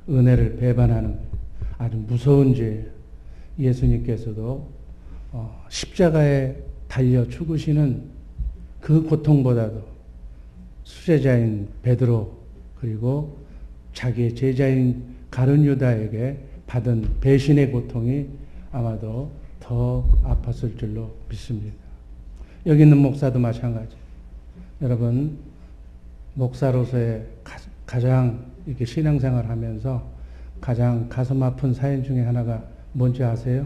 은혜를 배반하는 아주 무서운 죄예요. 예수님께서도 십자가에 달려 죽으시는 그 고통보다도 수제자인 베드로 그리고 자기의 제자인 가룟 유다에게 받은 배신의 고통이 아마도 더 아팠을 줄로 믿습니다. 여기 있는 목사도 마찬가지. 여러분, 목사로서의 가장 이렇게 신앙생활 하면서 가장 가슴 아픈 사연 중에 하나가 뭔지 아세요?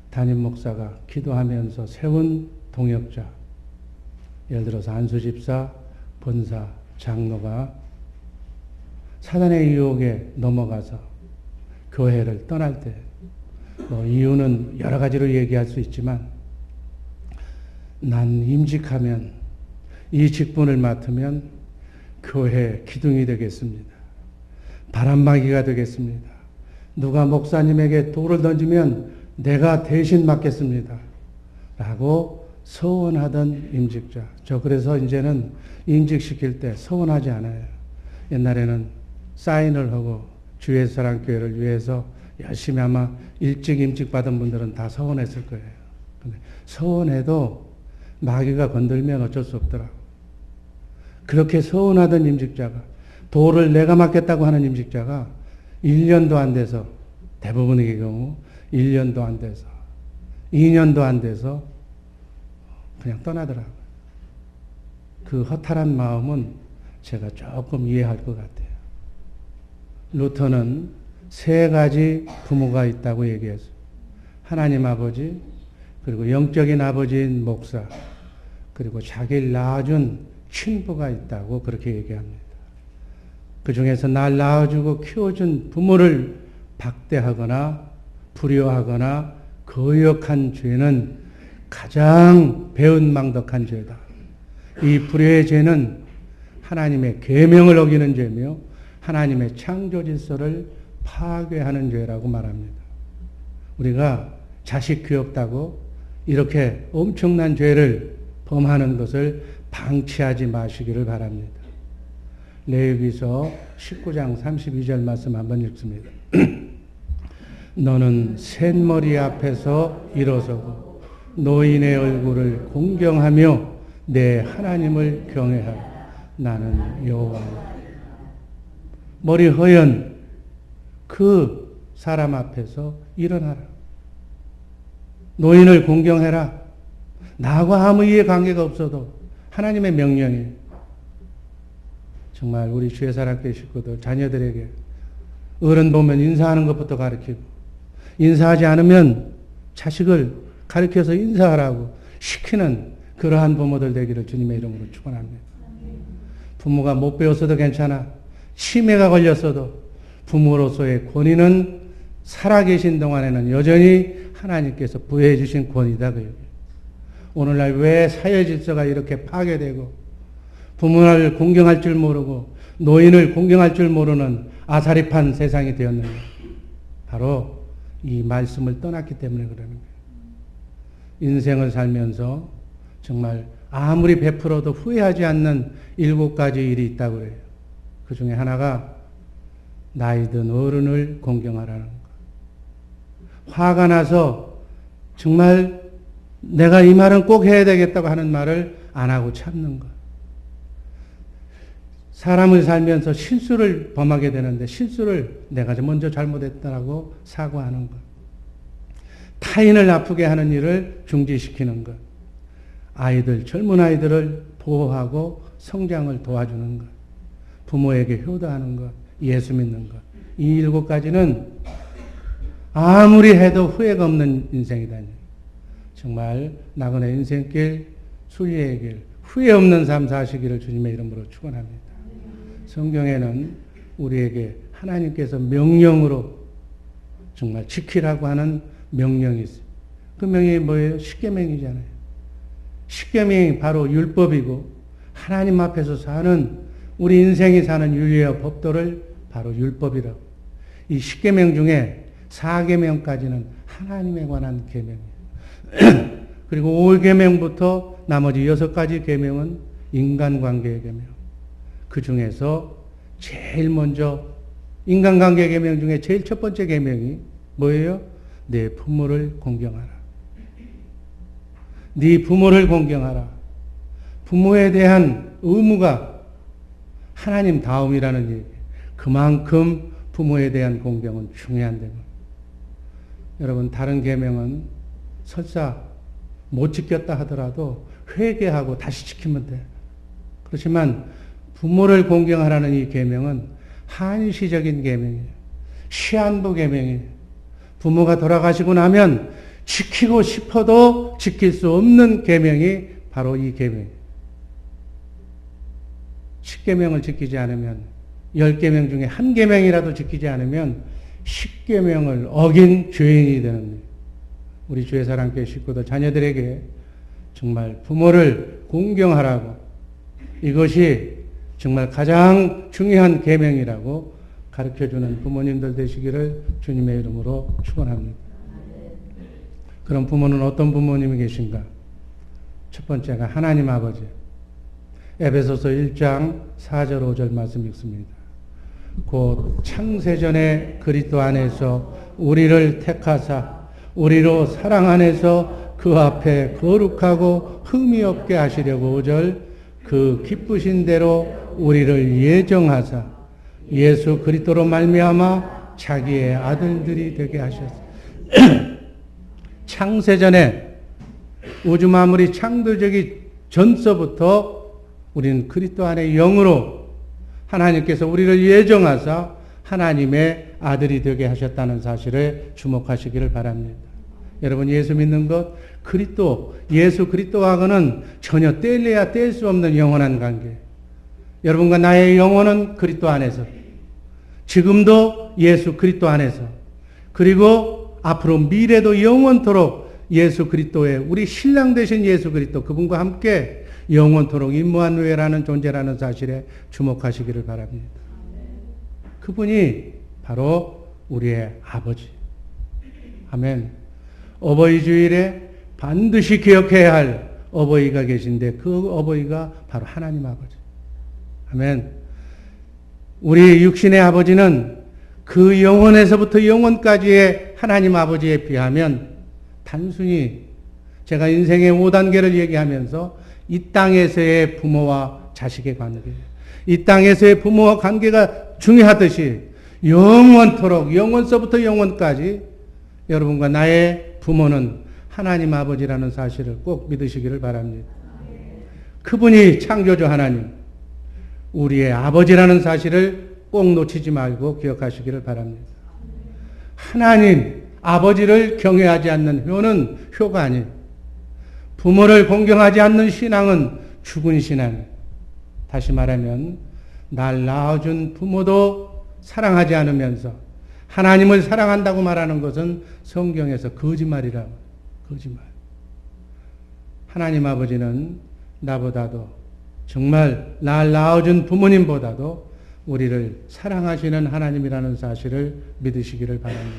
담임 목사가 기도하면서 세운 동역자, 예를 들어서 안수집사, 본사, 장로가 사단의 유혹에 넘어가서 교회를 떠날 때, 이유는 여러 가지로 얘기할 수 있지만, 난 임직하면, 이 직분을 맡으면 교회 기둥이 되겠습니다. 바람막이가 되겠습니다. 누가 목사님에게 돌을 던지면 내가 대신 맡겠습니다. 라고 서원하던 임직자. 저 그래서 이제는 임직시킬 때 서원하지 않아요. 옛날에는 사인을 하고 주의 사랑교회를 위해서 열심히 아마 일찍 임직 받은 분들은 다 서원했을 거예요. 근데 서원해도 마귀가 건들면 어쩔 수 없더라. 그렇게 서운하던 임직자가, 도를 내가 맡겠다고 하는 임직자가 1년도 안 돼서, 대부분의 경우 1년도 안 돼서, 2년도 안 돼서 그냥 떠나더라고요. 그 허탈한 마음은 제가 조금 이해할 것 같아요. 루터는 3가지 부모가 있다고 얘기했어요. 하나님 아버지, 그리고 영적인 아버지인 목사, 그리고 자기를 낳아준 친부가 있다고 그렇게 얘기합니다. 그 중에서 날 낳아주고 키워준 부모를 박대하거나 불효하거나 거역한 죄는 가장 배은망덕한 죄다. 이 불효의 죄는 하나님의 계명을 어기는 죄며 하나님의 창조 질서를 파괴하는 죄라고 말합니다. 우리가 자식 귀엽다고 이렇게 엄청난 죄를 범하는 것을 방치하지 마시기를 바랍니다. 레위기서 19장 32절 말씀 한번 읽습니다. 너는 셋머리 앞에서 일어서고 노인의 얼굴을 공경하며 내 하나님을 경외하라. 나는 여호와라. 머리 허연 그 사람 앞에서 일어나라. 노인을 공경해라. 나하고 아무 이해관계가 없어도 하나님의 명령이에요. 정말 우리 주의 사랑교회 식구들, 자녀들에게 어른 보면 인사하는 것부터 가르치고, 인사하지 않으면 자식을 가르쳐서 인사하라고 시키는 그러한 부모들 되기를 주님의 이름으로 축원합니다. 부모가 못 배웠어도 괜찮아. 치매가 걸렸어도 부모로서의 권위는 살아계신 동안에는 여전히 하나님께서 부여해 주신 권위다. 오늘날 왜 사회 질서가 이렇게 파괴되고 부모를 공경할 줄 모르고 노인을 공경할 줄 모르는 아사리판 세상이 되었는가? 바로 이 말씀을 떠났기 때문에 그러는 거예요. 인생을 살면서 정말 아무리 베풀어도 후회하지 않는 7가지 일이 있다고 그래요. 그 중에 하나가 나이 든 어른을 공경하라는 것. 화가 나서 정말 내가 이 말은 꼭 해야 되겠다고 하는 말을 안 하고 참는 것. 사람을 살면서 실수를 범하게 되는데 실수를 내가 먼저 잘못했다고 사과하는 것. 타인을 아프게 하는 일을 중지시키는 것. 아이들, 젊은 아이들을 보호하고 성장을 도와주는 것. 부모에게 효도하는 것. 예수 믿는 것. 이 7가지는 아무리 해도 후회가 없는 인생이다. 정말 나그네 인생길, 순리의 길, 후회 없는 삶 사시기를 주님의 이름으로 축원합니다. 성경에는 우리에게 하나님께서 명령으로 정말 지키라고 하는 명령이 있어요. 그 명령이 뭐예요? 십계명이잖아요. 십계명이 바로 율법이고 하나님 앞에서 사는 우리 인생이 사는 윤리와 법도를 바로 율법이라고. 이 십계명 중에 4계명까지는 하나님에 관한 계명이에요. 그리고 5계명부터 나머지 6가지 계명은 인간관계의 계명. 그 중에서 제일 먼저 인간관계 계명 중에 제일 첫 번째 계명이 뭐예요? 내 부모를 공경하라. 네 부모를 공경하라. 부모에 대한 의무가 하나님 다음이라는 얘기. 그만큼 부모에 대한 공경은 중요한 데는. 여러분 다른 계명은 설사 못 지켰다 하더라도 회개하고 다시 지키면 돼. 그렇지만 부모를 공경하라는 이 계명은 한시적인 계명이에요. 시한부 계명이에요. 부모가 돌아가시고 나면 지키고 싶어도 지킬 수 없는 계명이 바로 이 계명이에요. 10계명을 지키지 않으면 10계명 중에 한 계명이라도 지키지 않으면 10계명을 어긴 죄인이 되는 거예요. 우리 주의 사랑교회 식구들 자녀들에게 정말 부모를 공경하라고 이것이 정말 가장 중요한 계명이라고 가르쳐주는 부모님들 되시기를 주님의 이름으로 축원합니다. 그럼 부모는 어떤 부모님이 계신가? 첫 번째가 하나님 아버지. 에베소서 1장 4절 5절 말씀 읽습니다. 곧 창세전에 그리스도 안에서 우리를 택하사 우리로 사랑 안에서 그 앞에 거룩하고 흠이 없게 하시려고 5절 그 기쁘신 대로 우리를 예정하사 예수 그리스도로 말미암아 자기의 아들들이 되게 하셨어요. 창세전에 우주 만물이 창조되기 전서부터 우리는 그리스도 안에 영으로 하나님께서 우리를 예정하사 하나님의 아들이 되게 하셨다는 사실에 주목하시기를 바랍니다. 여러분 예수 믿는 것 그리스도 예수 그리스도하고는 전혀 뗄래야 뗄 수 없는 영원한 관계. 여러분과 나의 영혼은 그리스도 안에서 지금도 예수 그리스도 안에서 그리고 앞으로 미래도 영원토록 예수 그리스도의 우리 신랑 되신 예수 그리스도 그분과 함께 영원토록 임무한누에라는 존재라는 사실에 주목하시기를 바랍니다. 그분이 바로 우리의 아버지. 아멘. 어버이 주일에 반드시 기억해야 할 어버이가 계신데 그 어버이가 바로 하나님 아버지. 아멘. 우리 육신의 아버지는 그 영원에서부터 영원까지의 하나님 아버지에 비하면 단순히 제가 인생의 5단계를 얘기하면서 이 땅에서의 부모와 자식의 관계, 이 땅에서의 부모와 관계가 중요하듯이 영원토록 영원서부터 영원까지 여러분과 나의 부모는 하나님 아버지라는 사실을 꼭 믿으시기를 바랍니다. 그분이 창조주 하나님, 우리의 아버지라는 사실을 꼭 놓치지 말고 기억하시기를 바랍니다. 하나님, 아버지를 경외하지 않는 효는 효가 아니에요. 부모를 공경하지 않는 신앙은 죽은 신앙이에요. 다시 말하면 날 낳아준 부모도 사랑하지 않으면서 하나님을 사랑한다고 말하는 것은 성경에서 거짓말이라고. 거짓말. 하나님 아버지는 나보다도 정말 날 낳아준 부모님보다도 우리를 사랑하시는 하나님이라는 사실을 믿으시기를 바랍니다.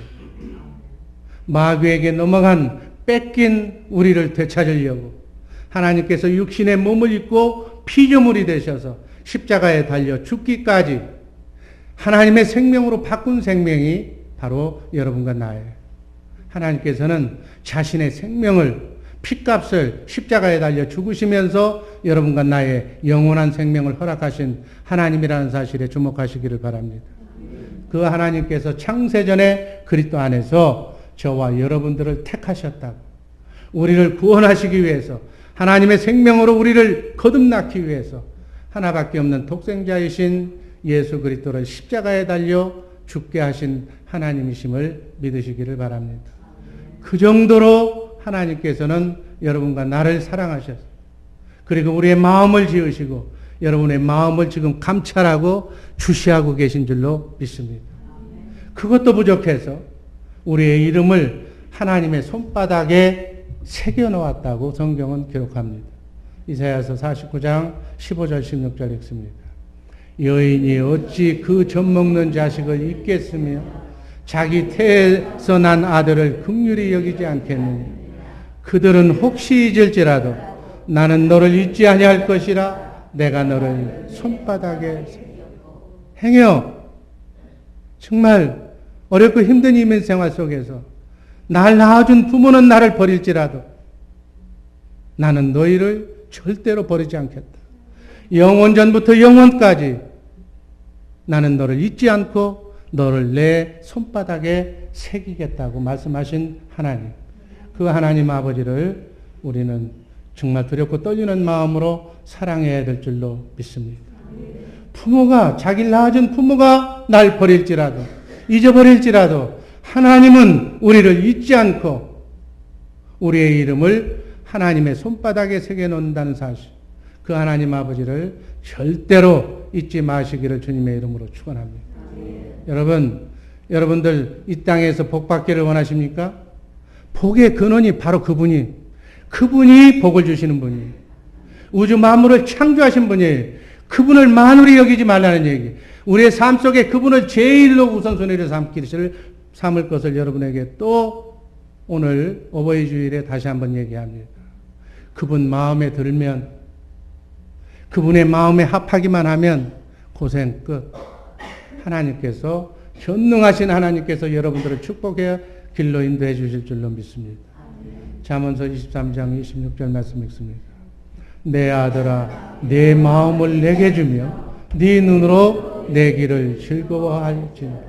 마귀에게 넘어간 뺏긴 우리를 되찾으려고 하나님께서 육신의 몸을 입고 피조물이 되셔서 십자가에 달려 죽기까지 하나님의 생명으로 바꾼 생명이 바로 여러분과 나예요. 하나님께서는 자신의 생명을 핏값을 십자가에 달려 죽으시면서 여러분과 나의 영원한 생명을 허락하신 하나님이라는 사실에 주목하시기를 바랍니다. 그 하나님께서 창세전에 그리스도 안에서 저와 여러분들을 택하셨다고 우리를 구원하시기 위해서 하나님의 생명으로 우리를 거듭나기 위해서 하나밖에 없는 독생자이신 예수 그리스도를 십자가에 달려 죽게 하신 하나님이심을 믿으시기를 바랍니다. 그 정도로 하나님께서는 여러분과 나를 사랑하셔서 그리고 우리의 마음을 지으시고 여러분의 마음을 지금 감찰하고 주시하고 계신 줄로 믿습니다. 그것도 부족해서 우리의 이름을 하나님의 손바닥에 새겨놓았다고 성경은 기록합니다. 이사야서 49장 15절 16절 읽습니다. 여인이 어찌 그 젖먹는 자식을 잊겠으며 자기 태에서 난 아들을 긍휼히 여기지 않겠느냐. 그들은 혹시 잊을지라도 나는 너를 잊지 아니할 것이라 내가 너를 손바닥에 행여 정말 어렵고 힘든 이민 생활 속에서 날 낳아준 부모는 나를 버릴지라도 나는 너희를 절대로 버리지 않겠다. 영원전부터 영원까지 나는 너를 잊지 않고 너를 내 손바닥에 새기겠다고 말씀하신 하나님. 그 하나님 아버지를 우리는 정말 두렵고 떨리는 마음으로 사랑해야 될 줄로 믿습니다. 부모가, 자기를 낳아준 부모가 날 버릴지라도, 잊어버릴지라도 하나님은 우리를 잊지 않고 우리의 이름을 하나님의 손바닥에 새겨놓는다는 사실, 그 하나님 아버지를 절대로 잊지 마시기를 주님의 이름으로 축원합니다. 여러분들 이 땅에서 복 받기를 원하십니까? 복의 근원이 바로 그분이 복을 주시는 분이에요. 우주 만물을 창조하신 분이에요. 그분을 만물이 여기지 말라는 얘기. 우리의 삶 속에 그분을 제일로 우선순위로 삼을 것을 여러분에게 또 오늘 어버이 주일에 다시 한번 얘기합니다. 그분 마음에 들면, 그분의 마음에 합하기만 하면 고생 끝. 하나님께서, 전능하신 하나님께서 여러분들을 축복해 길로 인도해 주실 줄로 믿습니다. 잠언서 23장 26절 말씀 읽습니다. 내 아들아, 내 마음을 내게 주며 네 눈으로 내 길을 즐거워할지니라.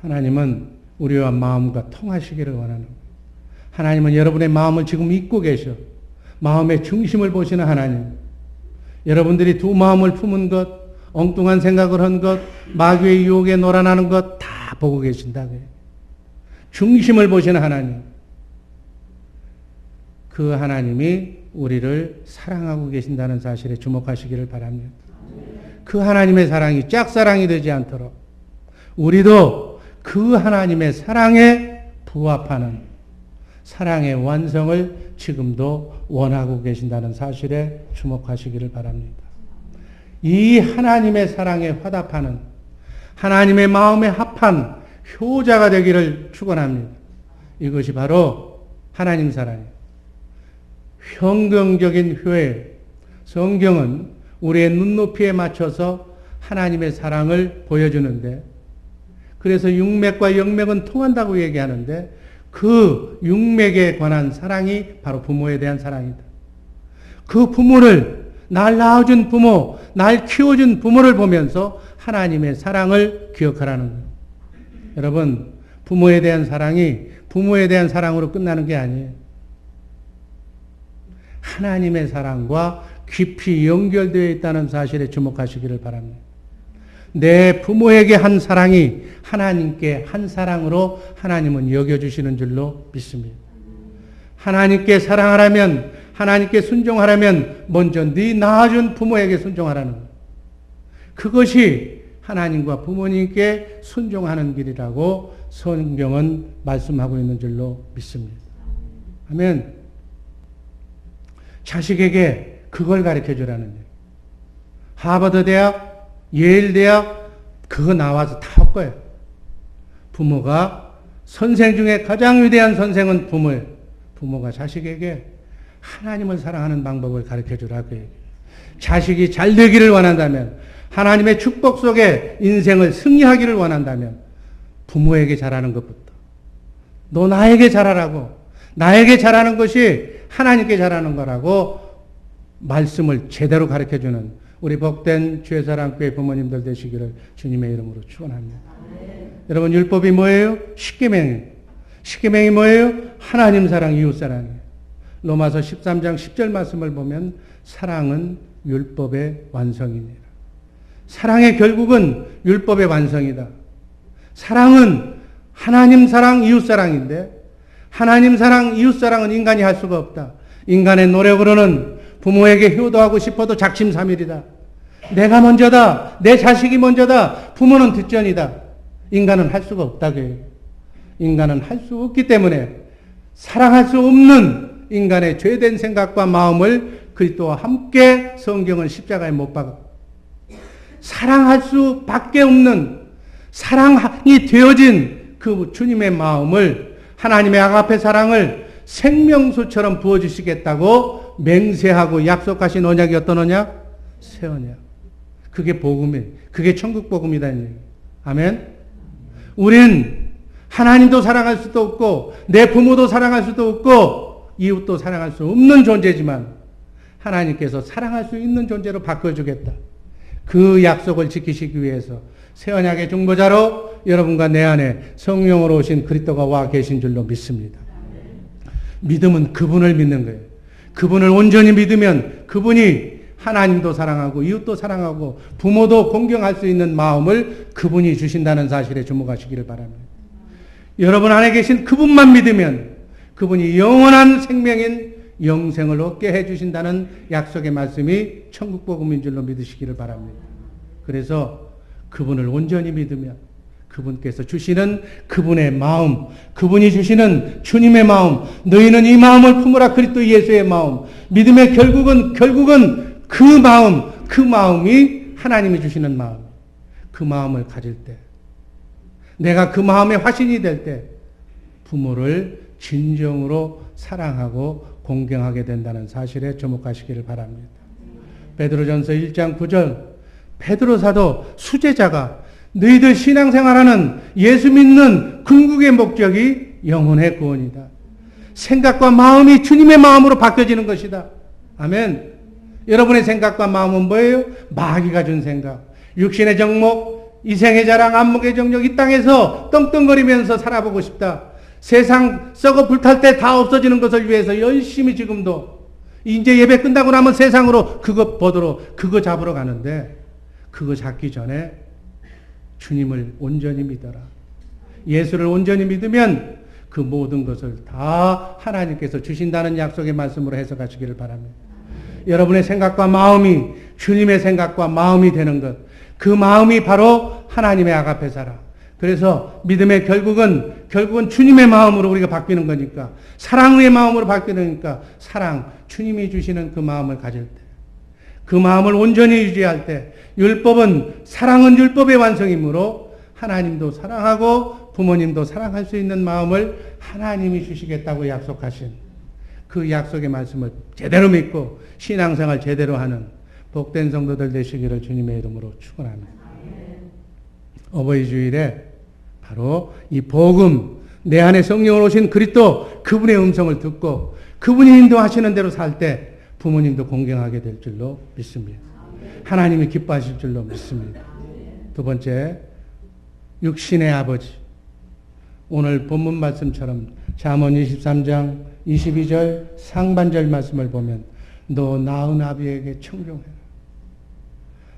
하나님은 우리와 마음과 통하시기를 원하는 거예요. 하나님은 여러분의 마음을 지금 잊고 계셔. 마음의 중심을 보시는 하나님. 여러분들이 두 마음을 품은 것, 엉뚱한 생각을 한 것, 마귀의 유혹에 놀아나는 것 다 보고 계신다고요. 중심을 보시는 하나님. 그 하나님이 우리를 사랑하고 계신다는 사실에 주목하시기를 바랍니다. 그 하나님의 사랑이 짝사랑이 되지 않도록 우리도 그 하나님의 사랑에 부합하는 사랑의 완성을 지금도 원하고 계신다는 사실에 주목하시기를 바랍니다. 이 하나님의 사랑에 화답하는 하나님의 마음에 합한 효자가 되기를 축원합니다. 이것이 바로 하나님 사랑이에요. 형경적인 효에 성경은 우리의 눈높이에 맞춰서 하나님의 사랑을 보여주는데, 그래서 육맥과 영맥은 통한다고 얘기하는데 그 육맥에 관한 사랑이 바로 부모에 대한 사랑이다. 그 부모를, 날 낳아준 부모, 날 키워준 부모를 보면서 하나님의 사랑을 기억하라는 거예요. 여러분, 부모에 대한 사랑이 부모에 대한 사랑으로 끝나는 게 아니에요. 하나님의 사랑과 깊이 연결되어 있다는 사실에 주목하시기를 바랍니다. 내 부모에게 한 사랑이 하나님께 한 사랑으로 하나님은 여겨주시는 줄로 믿습니다. 하나님께 사랑하라면, 하나님께 순종하라면 먼저 네 낳아준 부모에게 순종하라는 거예요. 그것이 하나님과 부모님께 순종하는 길이라고 성경은 말씀하고 있는 줄로 믿습니다. 아멘. 자식에게 그걸 가르쳐 주라는 거예요. 하버드 대학, 예일 대학, 그거 나와서 다 할 거예요. 부모가, 선생 중에 가장 위대한 선생은 부모예요. 부모가 자식에게 하나님을 사랑하는 방법을 가르쳐 주라고 얘기해요. 자식이 잘 되기를 원한다면, 하나님의 축복 속에 인생을 승리하기를 원한다면 부모에게 잘하는 것부터, 너 나에게 잘하라고, 나에게 잘하는 것이 하나님께 잘하는 거라고 말씀을 제대로 가르쳐주는 우리 복된 주의사랑교회 부모님들 되시기를 주님의 이름으로 축원합니다. 여러분, 율법이 뭐예요? 십계명이에요. 십계명이 뭐예요? 하나님 사랑, 이웃 사랑이에요. 로마서 13장 10절 말씀을 보면 사랑은 율법의 완성입니다. 사랑의 결국은 율법의 완성이다. 사랑은 하나님 사랑, 이웃 사랑인데, 하나님 사랑, 이웃 사랑은 인간이 할 수가 없다. 인간의 노력으로는 부모에게 효도하고 싶어도 작심삼일이다. 내가 먼저다. 내 자식이 먼저다. 부모는 뒷전이다. 인간은 할 수가 없다고 해요. 인간은 할 수 없기 때문에 사랑할 수 없는 인간의 죄된 생각과 마음을 그리스도와 함께 성경은 십자가에 못 박아. 사랑할 수밖에 없는, 사랑이 되어진 그 주님의 마음을, 하나님의 아가페 사랑을 생명수처럼 부어주시겠다고 맹세하고 약속하신 언약이 어떤 언약? 새 언약. 그게 복음이에요. 그게 천국 복음이다. 아멘. 우린 하나님도 사랑할 수도 없고 내 부모도 사랑할 수도 없고 이웃도 사랑할 수 없는 존재지만 하나님께서 사랑할 수 있는 존재로 바꿔주겠다. 그 약속을 지키시기 위해서 새 언약의 중보자로 여러분과 내 안에 성령으로 오신 그리스도가 와 계신 줄로 믿습니다. 믿음은 그분을 믿는 거예요. 그분을 온전히 믿으면 그분이 하나님도 사랑하고 이웃도 사랑하고 부모도 공경할 수 있는 마음을 그분이 주신다는 사실에 주목하시기를 바랍니다. 여러분 안에 계신 그분만 믿으면 그분이 영원한 생명인 영생을 얻게 해주신다는 약속의 말씀이 천국복음인 줄로 믿으시기를 바랍니다. 그래서 그분을 온전히 믿으면 그분께서 주시는 그분의 마음, 그분이 주시는 주님의 마음, 너희는 이 마음을 품으라 그리스도 예수의 마음, 믿음의 결국은 그 마음이 하나님이 주시는 마음, 그 마음을 가질 때, 내가 그 마음의 화신이 될 때 부모를 진정으로 사랑하고 공경하게 된다는 사실에 주목하시기를 바랍니다. 베드로전서 1장 9절 베드로 사도 수제자가 너희들 신앙생활하는 예수 믿는 궁극의 목적이 영혼의 구원이다. 생각과 마음이 주님의 마음으로 바뀌어지는 것이다. 아멘. 여러분의 생각과 마음은 뭐예요? 마귀가 준 생각. 육신의 정목, 이생의 자랑, 안목의 정력, 이 땅에서 떵떵거리면서 살아보고 싶다. 세상 썩어 불탈 때 다 없어지는 것을 위해서 열심히 지금도 이제 예배 끝나고 나면 세상으로 그거 잡으러 가는데 그거 잡기 전에 주님을 온전히 믿어라. 예수를 온전히 믿으면 그 모든 것을 다 하나님께서 주신다는 약속의 말씀으로 해석하시기를 바랍니다. 여러분의 생각과 마음이 주님의 생각과 마음이 되는 것, 그 마음이 바로 하나님의 아가페사라. 그래서 믿음의 결국은 주님의 마음으로 우리가 바뀌는 거니까, 사랑의 마음으로 바뀌니까 사랑, 주님이 주시는 그 마음을 가질 때, 그 마음을 온전히 유지할 때, 사랑은 율법의 완성이므로 하나님도 사랑하고 부모님도 사랑할 수 있는 마음을 하나님이 주시겠다고 약속하신 그 약속의 말씀을 제대로 믿고 신앙생활 제대로 하는 복된 성도들 되시기를 주님의 이름으로 축원합니다. 어버이 주일에 바로 이 복음, 내 안에 성령으로 오신 그리스도 그분의 음성을 듣고 그분이 인도하시는 대로 살 때 부모님도 공경하게 될 줄로 믿습니다. 하나님이 기뻐하실 줄로 믿습니다. 두 번째, 육신의 아버지. 오늘 본문 말씀처럼 잠언 23장 22절 상반절 말씀을 보면 너 낳은 아비에게 청종해라.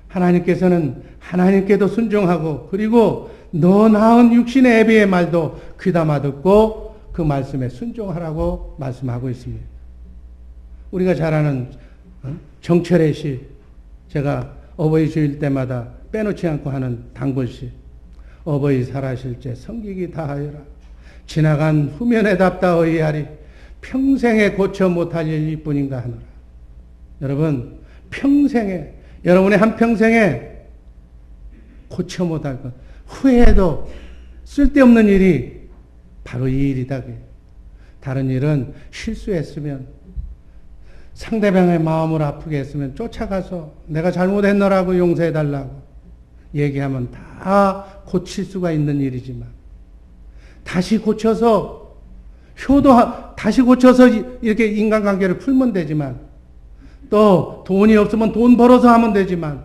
하나님께서는 하나님께도 순종하고 그리고 너 낳은 육신의 아비의 말도 귀담아 듣고 그 말씀에 순종하라고 말씀하고 있습니다. 우리가 잘 아는 정철의 시, 제가 어버이 주일 때마다 빼놓지 않고 하는 단골시. 어버이 살아실 때 성기기 다하여라. 지나간 후면에 답다 의하리. 평생에 고쳐 못할 일뿐인가 하노라. 여러분, 여러분의 한평생에 고쳐 못할 것, 후회해도 쓸데없는 일이 바로 이 일이다. 다른 일은 실수했으면, 상대방의 마음을 아프게 했으면 쫓아가서 내가 잘못했노라고 용서해달라고 얘기하면 다 고칠 수가 있는 일이지만, 다시 고쳐서 이렇게 인간관계를 풀면 되지만, 또 돈이 없으면 돈 벌어서 하면 되지만,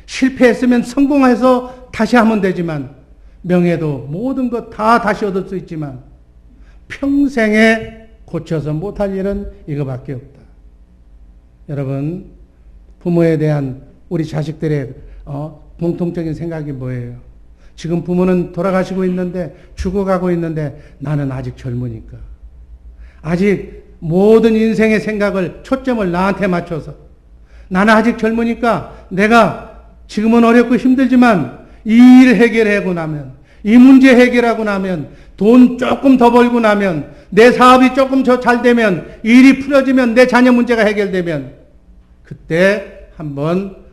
실패했으면 성공해서 다시 하면 되지만, 명예도 모든 것 다 다시 얻을 수 있지만, 평생에 고쳐서 못할 일은 이거밖에 없다. 여러분, 부모에 대한 우리 자식들의 공통적인 생각이 뭐예요? 지금 부모는 돌아가시고 있는데, 죽어가고 있는데 나는 아직 젊으니까, 아직 모든 인생의 생각을, 초점을 나한테 맞춰서, 나는 아직 젊으니까 내가 지금은 어렵고 힘들지만 이 일 해결하고 나면, 이 문제 해결하고 나면, 돈 조금 더 벌고 나면, 내 사업이 조금 더 잘 되면, 일이 풀어지면, 내 자녀 문제가 해결되면 그때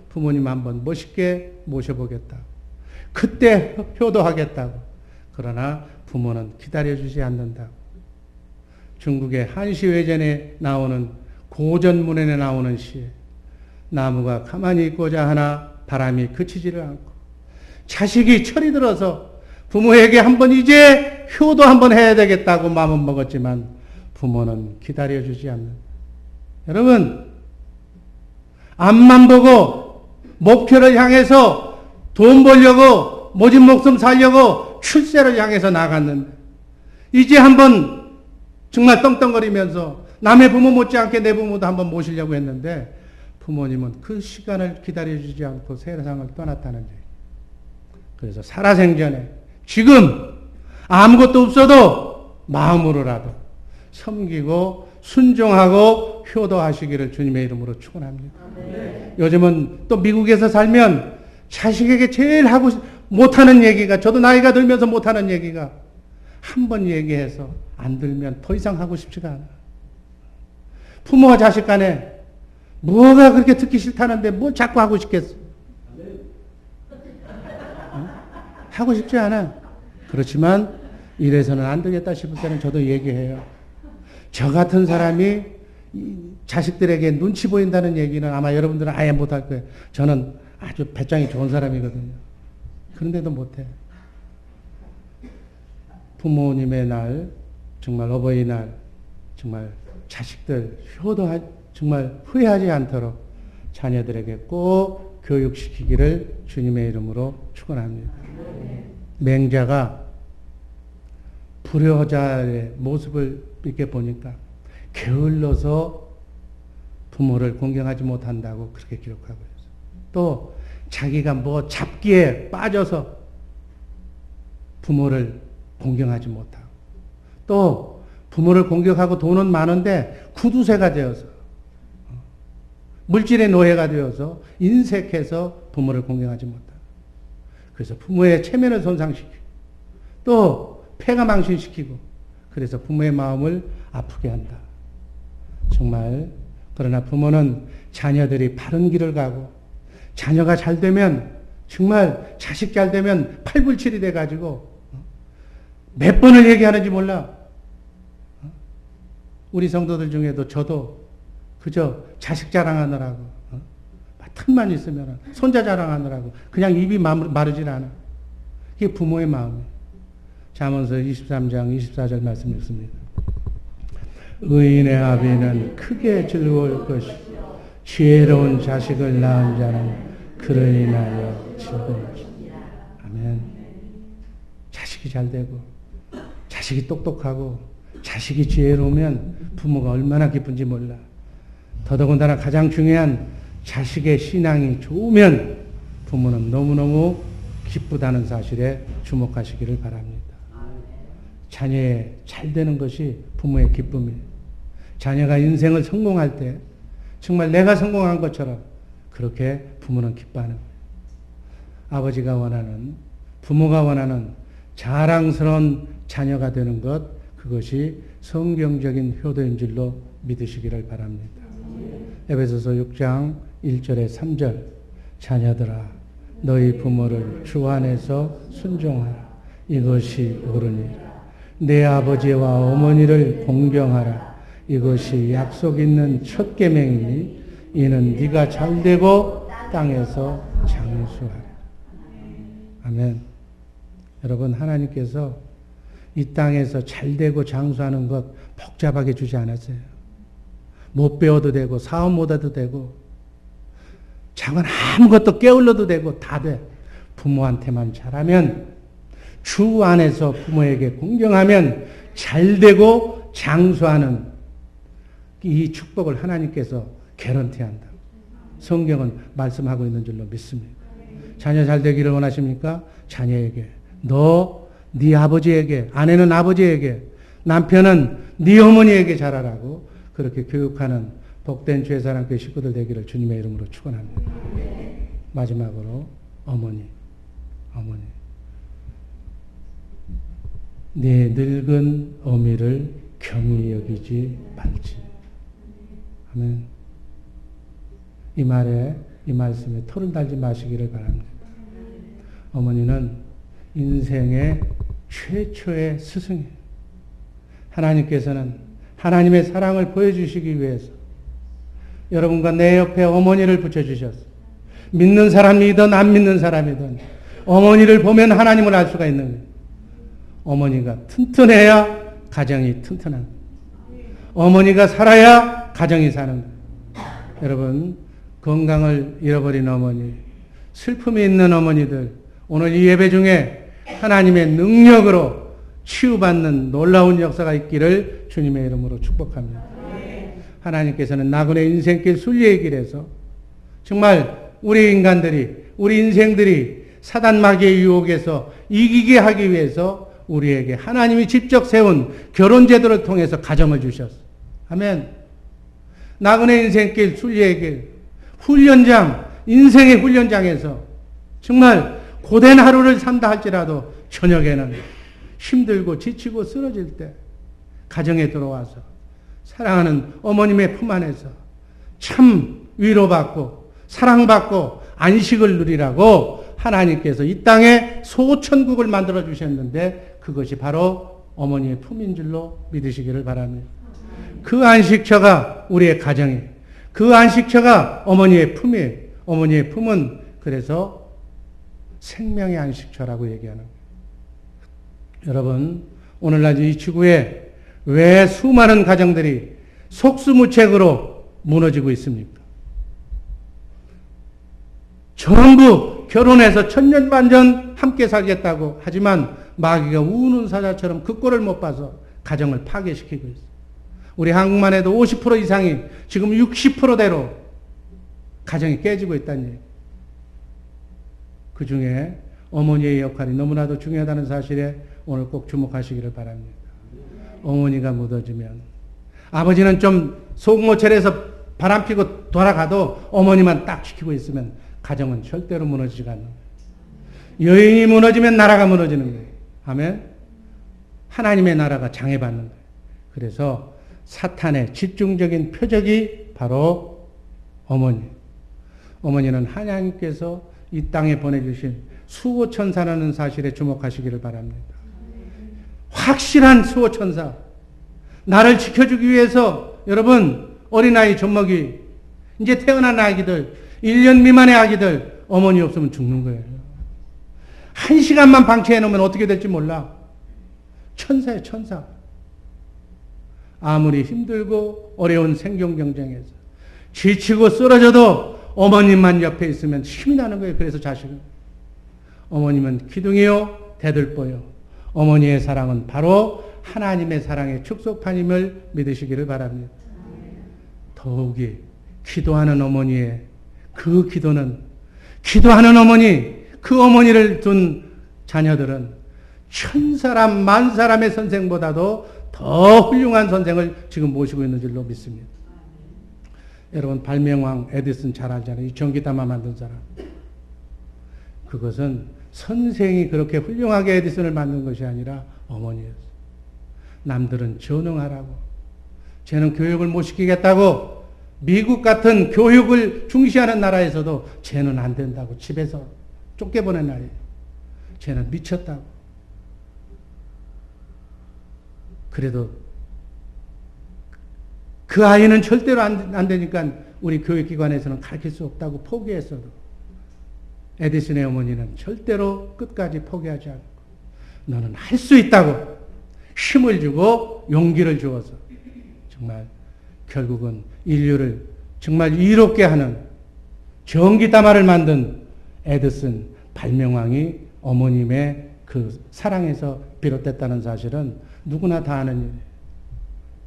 부모님 한번 멋있게 모셔보겠다. 그때 효도하겠다고. 그러나 부모는 기다려주지 않는다고. 중국의 한시외전에 나오는, 고전문에 나오는 시에 나무가 가만히 있고자 하나 바람이 그치지를 않고, 자식이 철이 들어서 부모에게 한번 이제 효도 한번 해야 되겠다고 마음은 먹었지만 부모는 기다려주지 않는다. 여러분, 앞만 보고 목표를 향해서 돈 벌려고 모진 목숨 살려고 출세를 향해서 나갔는데 이제 한번 정말 떵떵거리면서 남의 부모 못지않게 내 부모도 한번 모시려고 했는데 부모님은 그 시간을 기다려주지 않고 세상을 떠났다는 얘기. 그래서 살아생전에 지금 아무것도 없어도 마음으로라도 섬기고 순종하고 효도하시기를 주님의 이름으로 축원합니다. 요즘은 또 미국에서 살면 자식에게 제일 하고 못하는 얘기가, 저도 나이가 들면서 못하는 얘기가, 한 번 얘기해서 안 들면 더 이상 하고 싶지가 않아. 부모와 자식 간에 뭐가 그렇게 듣기 싫다는데 뭘 자꾸 하고 싶겠어? 하고 싶지 않아. 그렇지만 이래서는 안 되겠다 싶을 때는 저도 얘기해요. 저 같은 사람이 자식들에게 눈치 보인다는 얘기는 아마 여러분들은 아예 못할 거예요. 저는 아주 배짱이 좋은 사람이거든요. 그런데도 못해. 부모님의 날, 정말 어버이날, 정말 자식들 정말 후회하지 않도록 자녀들에게 꼭 교육시키기를 주님의 이름으로 축원합니다. 맹자가 불효자의 모습을 이렇게 보니까 게을러서 부모를 공경하지 못한다고 그렇게 기록하고 있어요. 또 자기가 뭐 잡기에 빠져서 부모를 공경하지 못하고, 또 부모를 공격하고 돈은 많은데 구두쇠가 되어서 물질의 노예가 되어서 인색해서 부모를 공경하지 못하고, 그래서 부모의 체면을 손상시키고 또 폐가 망신시키고, 그래서 부모의 마음을 아프게 한다. 정말 그러나 부모는 자녀들이 바른 길을 가고 자녀가 잘 되면, 정말 자식 잘 되면 팔불칠이 돼가지고 몇 번을 얘기하는지 몰라. 우리 성도들 중에도 저도 그저 자식 자랑하느라고 틈만 있으면 손자 자랑하느라고 그냥 입이 마르질 않아. 그게 부모의 마음이에요. 잠언서 23장 24절 말씀 읽습니다. 의인의 아비는 크게 즐거울 것이요 지혜로운 자식을 낳은 자는 그를 인하여 즐거울 것이니라. 아멘. 자식이 잘 되고 자식이 똑똑하고 자식이 지혜로우면 부모가 얼마나 기쁜지 몰라. 더더군다나 가장 중요한 자식의 신앙이 좋으면 부모는 너무너무 기쁘다는 사실에 주목하시기를 바랍니다. 자녀의 잘 되는 것이 부모의 기쁨이에요. 자녀가 인생을 성공할 때 정말 내가 성공한 것처럼 그렇게 부모는 기뻐하는 거예요. 아버지가 원하는, 부모가 원하는 자랑스러운 자녀가 되는 것, 그것이 성경적인 효도인 줄로 믿으시기를 바랍니다. 에베소서 6장 1절에 3절, 자녀들아 너희 부모를 주 안에서 순종하라. 이것이 옳으니라. 내 아버지와 어머니를 공경하라. 이것이 약속 있는 첫 계명이니 이는 네가 잘되고 땅에서 장수하라. 아멘. 여러분, 하나님께서 이 땅에서 잘되고 장수하는 것 복잡하게 주지 않았어요. 못 배워도 되고 사업 못 해도 되고 작은 아무것도 깨울러도 되고 다 돼. 부모한테만 잘하면, 주 안에서 부모에게 공경하면 잘되고 장수하는 이 축복을 하나님께서 개런티한다. 성경은 말씀하고 있는 줄로 믿습니다. 자녀 잘 되기를 원하십니까? 자녀에게, 너 네 아버지에게, 아내는 아버지에게, 남편은 네 어머니에게 잘하라고 그렇게 교육하는 복된 죄사랑교회 식구들 되기를 주님의 이름으로 축원합니다. 마지막으로 어머니. 네 늙은 어미를 경히 여기지 말지. 아멘. 이 말씀에 토를 달지 마시기를 바랍니다. 어머니는 인생의 최초의 스승이에요. 하나님께서는 하나님의 사랑을 보여주시기 위해서 여러분과 내 옆에 어머니를 붙여주셨어요. 믿는 사람이든 안 믿는 사람이든 어머니를 보면 하나님을 알 수가 있는 거예요. 어머니가 튼튼해야 가정이 튼튼한 거예요. 어머니가 살아야 가정이 사는 거예요. 여러분, 건강을 잃어버린 어머니, 슬픔이 있는 어머니들, 오늘 이 예배 중에 하나님의 능력으로 치유받는 놀라운 역사가 있기를 주님의 이름으로 축복합니다. 하나님께서는 나그네 인생길 순리의 길에서 정말 우리 인간들이, 우리 인생들이 사단 마귀의 유혹에서 이기게 하기 위해서 우리에게 하나님이 직접 세운 결혼제도를 통해서 가정을 주셨어요. 아멘. 나그네 인생길 순리의 길, 훈련장, 인생의 훈련장에서 정말 고된 하루를 산다 할지라도 저녁에는 힘들고 지치고 쓰러질 때 가정에 들어와서 사랑하는 어머님의 품 안에서 참 위로받고 사랑받고 안식을 누리라고 하나님께서 이 땅에 소천국을 만들어 주셨는데 그것이 바로 어머니의 품인 줄로 믿으시기를 바랍니다. 그 안식처가 우리의 가정이에요. 그 안식처가 어머니의 품이에요. 어머니의 품은 그래서 생명의 안식처라고 얘기하는 거예요. 여러분, 오늘날 이 지구에 왜 수많은 가정들이 속수무책으로 무너지고 있습니까? 전부 결혼해서 천년만년 함께 살겠다고 하지만 마귀가 우는 사자처럼 그 꼴을 못 봐서 가정을 파괴시키고 있어요. 우리 한국만 해도 50% 이상이 지금 60%대로 가정이 깨지고 있다는 얘기예요. 그 중에 어머니의 역할이 너무나도 중요하다는 사실에 오늘 꼭 주목하시기를 바랍니다. 어머니가 무너지면 아버지는 좀 속모철에서 바람피고 돌아가도 어머니만 딱 지키고 있으면 가정은 절대로 무너지지가 않는 거예요. 여인이 무너지면 나라가 무너지는 거예요. 아멘. 하나님의 나라가 장애받는 거예요. 그래서 사탄의 집중적인 표적이 바로 어머니. 어머니는 하나님께서 이 땅에 보내주신 수호천사라는 사실에 주목하시기를 바랍니다. 확실한 수호천사. 나를 지켜주기 위해서 여러분 어린아이 젖먹이 이제 태어난 아기들 1년 미만의 아기들 어머니 없으면 죽는 거예요. 1시간만 방치해 놓으면 어떻게 될지 몰라. 천사예요, 천사. 아무리 힘들고 어려운 생존 경쟁에서 지치고 쓰러져도 어머님만 옆에 있으면 힘이 나는 거예요. 그래서 자식은. 어머님은 기둥이요, 대들보요. 어머니의 사랑은 바로 하나님의 사랑의 축소판임을 믿으시기를 바랍니다. 더욱이 기도하는 어머니의 그 기도는, 기도하는 어머니, 그 어머니를 둔 자녀들은 천사람 만사람의 선생보다도 더 훌륭한 선생을 지금 모시고 있는 줄로 믿습니다. 여러분 발명왕 에디슨 잘 알잖아요. 이 전기담화 만든 사람. 그것은 선생이 그렇게 훌륭하게 에디슨을 만든 것이 아니라 어머니였어요. 남들은 전응하라고, 쟤는 교육을 못 시키겠다고, 미국 같은 교육을 중시하는 나라에서도 쟤는 안 된다고 집에서 쫓겨보낸 날이에요. 쟤는 미쳤다고. 그래도 그 아이는 절대로 안 되니까 우리 교육기관에서는 가르칠 수 없다고 포기했어도 에디슨의 어머니는 절대로 끝까지 포기하지 않고 너는 할 수 있다고 힘을 주고 용기를 주어서 정말 결국은 인류를 정말 이롭게 하는 전기담화를 만든 에디슨 발명왕이 어머님의 그 사랑에서 비롯됐다는 사실은 누구나 다 아는 일이에요.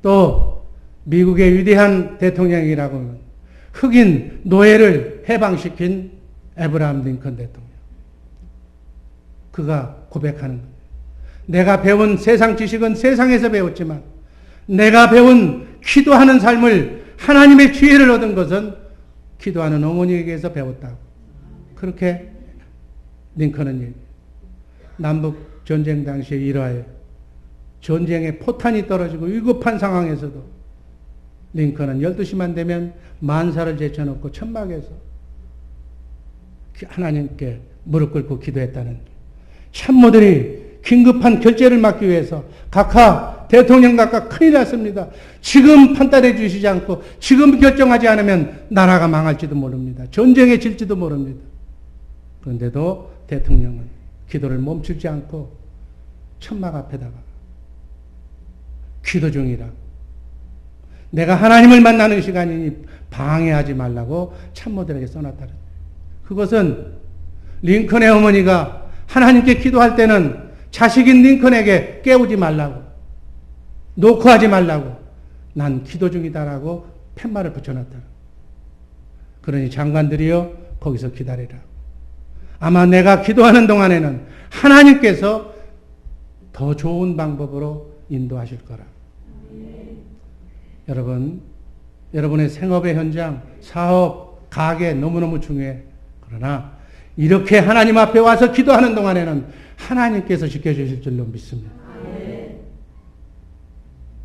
또 미국의 위대한 대통령이라고 하면 흑인 노예를 해방시킨 에브라함 링컨 대통령. 그가 고백하는 거예요. 내가 배운 세상 지식은 세상에서 배웠지만 내가 배운 기도하는 삶을 하나님의 지혜를 얻은 것은 기도하는 어머니에게서 배웠다고. 그렇게 링컨은 얘기해요. 남북 전쟁 당시에 일화에 전쟁에 포탄이 떨어지고 위급한 상황에서도 링컨은 12시만 되면 만사를 제쳐놓고 천막에서 하나님께 무릎 꿇고 기도했다는 참모들이 긴급한 결제를 막기 위해서 각하 대통령 각하 큰일 났습니다. 지금 판단해 주시지 않고 지금 결정하지 않으면 나라가 망할지도 모릅니다. 전쟁에 질지도 모릅니다. 그런데도 대통령은 기도를 멈추지 않고 천막 앞에다가 기도 중이라. 내가 하나님을 만나는 시간이니 방해하지 말라고 참모들에게 써놨다. 그것은 링컨의 어머니가 하나님께 기도할 때는 자식인 링컨에게 깨우지 말라고, 노크하지 말라고, 난 기도 중이다라고 팻말을 붙여놨다. 그러니 장관들이여 거기서 기다리라. 아마 내가 기도하는 동안에는 하나님께서 더 좋은 방법으로 인도하실 거라. 여러분, 여러분의 생업의 현장, 사업, 가게 너무너무 중요해. 그러나 이렇게 하나님 앞에 와서 기도하는 동안에는 하나님께서 지켜주실 줄로 믿습니다.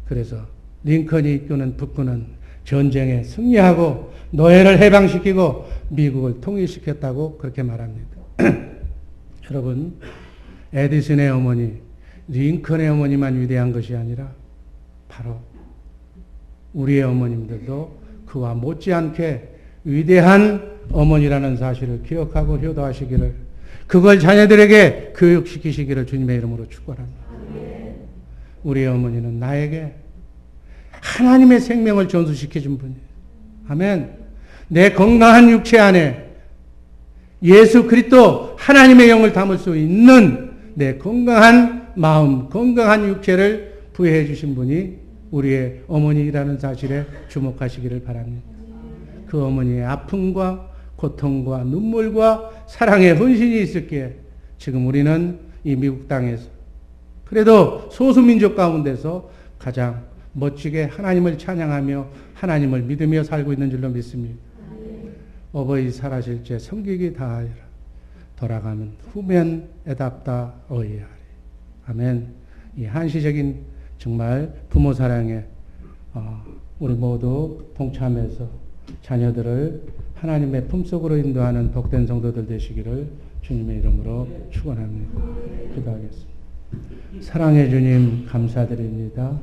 그래서 링컨이 이끄는 북군은 전쟁에 승리하고 노예를 해방시키고 미국을 통일시켰다고 그렇게 말합니다. 여러분, 에디슨의 어머니, 링컨의 어머니만 위대한 것이 아니라 바로 우리의 어머님들도 그와 못지않게 위대한 어머니라는 사실을 기억하고 효도하시기를, 그걸 자녀들에게 교육시키시기를 주님의 이름으로 축원합니다. 우리의 어머니는 나에게 하나님의 생명을 전수시켜준 분이에요. 아멘. 내 건강한 육체 안에 예수 그리스도 하나님의 영을 담을 수 있는 내 건강한 마음, 건강한 육체를 부여해 주신 분이 우리의 어머니라는 사실에 주목하시기를 바랍니다. 그 어머니의 아픔과 고통과 눈물과 사랑의 헌신이 있었기에 지금 우리는 이 미국 땅에서 그래도 소수민족 가운데서 가장 멋지게 하나님을 찬양하며 하나님을 믿으며 살고 있는 줄로 믿습니다. 어버이 살아실 때 성기기 다하리라. 돌아가면 후면 애답다 어이하리. 아멘. 이 한시적인 정말 부모 사랑에 우리 모두 동참해서 자녀들을 하나님의 품속으로 인도하는 복된 성도들 되시기를 주님의 이름으로 축원합니다. 기도하겠습니다. 사랑해 주님 감사드립니다.